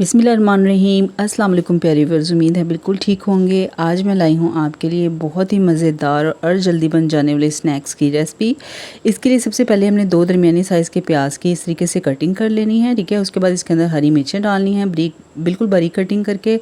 बिस्मिल्लाहिर्रहमानिर्रहीम। अस्सलाम वालेकुम प्यारे व्यूअर्स, उम्मीद है बिल्कुल ठीक होंगे। आज मैं लाई हूँ आपके लिए बहुत ही मज़ेदार और जल्दी बन जाने वाले स्नैक्स की रेसिपी। इसके लिए सबसे पहले हमने 2 दरमियानी साइज़ के प्याज की इस तरीके से कटिंग कर लेनी है, ठीक है। उसके बाद इसके अंदर हरी मिर्चें डालनी है बिल्कुल बारीक कटिंग करके।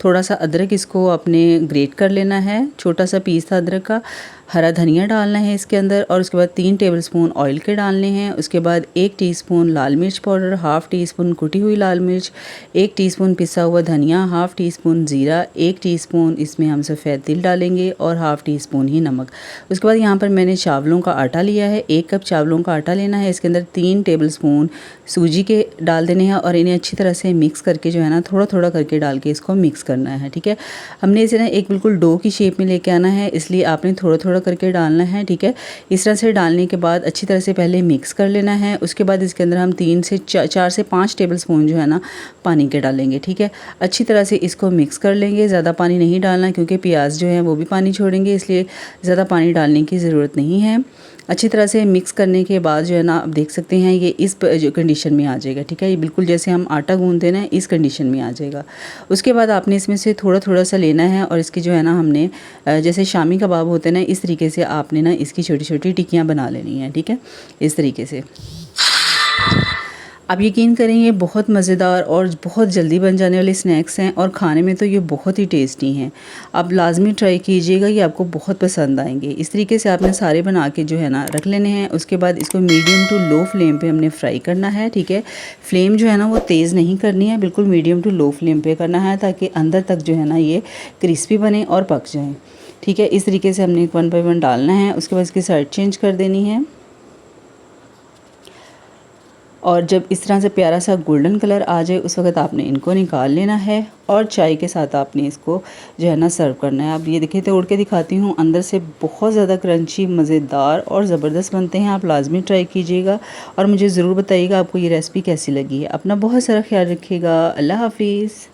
थोड़ा सा अदरक इसको आपने ग्रेट कर लेना है, छोटा सा पीस था अदरक का। हरा धनिया डालना है इसके अंदर और उसके बाद 3 टेबलस्पून ऑयल के डालने हैं। उसके बाद 1 टीस्पून लाल मिर्च पाउडर, हाफ़ टीस्पून कुटी हुई लाल मिर्च, 1 टीस्पून पिसा हुआ धनिया, हाफ़ टीस्पून ज़ीरा, 1 टीस्पून इसमें हम सफ़ेद तिल डालेंगे और हाफ़ टीस्पून ही नमक। उसके बाद यहाँ पर मैंने चावलों का आटा लिया है, 1 कप चावलों का आटा लेना है। इसके अंदर 3 टेबलस्पून सूजी के डाल देने हैं और इन्हें अच्छी तरह से मिक्स करके जो है ना थोड़ा थोड़ा करके डाल के इसको मिक्स करना है, ठीक है। हमने इसे ना एक बिल्कुल डो की शेप में लेके आना है, इसलिए आपने थोड़ा थोड़ा करके डालना है, ठीक है। इस तरह से डालने के बाद अच्छी तरह से पहले मिक्स कर लेना है। उसके बाद इसके अंदर हम 4 से 5 टेबलस्पून जो है ना पानी के डालेंगे, ठीक है। अच्छी तरह से इसको मिक्स कर लेंगे। ज़्यादा पानी नहीं डालना क्योंकि प्याज जो है वो भी पानी छोड़ेंगे, इसलिए ज़्यादा पानी डालने की ज़रूरत नहीं है। अच्छी तरह से मिक्स करने के बाद जो है ना आप देख सकते हैं ये इस जो कंडीशन में आ जाएगा, ठीक है। ये बिल्कुल जैसे हम आटा गूंदते हैं ना इस कंडीशन में आ जाएगा। उसके बाद आपने इसमें से थोड़ा थोड़ा सा लेना है और इसकी जो है ना हमने जैसे शामी कबाब होते हैं ना इस तरीके से आपने ना इसकी छोटी छोटी टिक्कियाँ बना लेनी है, ठीक है, इस तरीके से। आप यकीन करें ये बहुत मज़ेदार और बहुत जल्दी बन जाने वाले स्नैक्स हैं और खाने में तो ये बहुत ही टेस्टी हैं। आप लाजमी ट्राई कीजिएगा, ये आपको बहुत पसंद आएंगे। इस तरीके से आपने सारे बना के जो है ना रख लेने हैं। उसके बाद इसको मीडियम टू लो फ्लेम पे हमने फ्राई करना है, ठीक है। फ्लेम जो है ना वो तेज़ नहीं करनी है, बिल्कुल मीडियम टू लो फ्लेम पे करना है ताकि अंदर तक जो है ना ये क्रिस्पी बने और पक जाएँ, ठीक है। इस तरीके से हमने 1 बाय 1 डालना है। उसके बाद इसकी साइड चेंज कर देनी है और जब इस तरह से प्यारा सा गोल्डन कलर आ जाए उस वक्त आपने इनको निकाल लेना है और चाय के साथ आपने इसको जो है ना सर्व करना है। आप ये देखिए तोड़ के दिखाती हूँ, अंदर से बहुत ज़्यादा क्रंची, मज़ेदार और ज़बरदस्त बनते हैं। आप लाजमी ट्राई कीजिएगा और मुझे ज़रूर बताइएगा आपको ये रेसिपी कैसी लगी है। अपना बहुत सारा ख्याल रखिएगा। अल्लाह हाफिज़।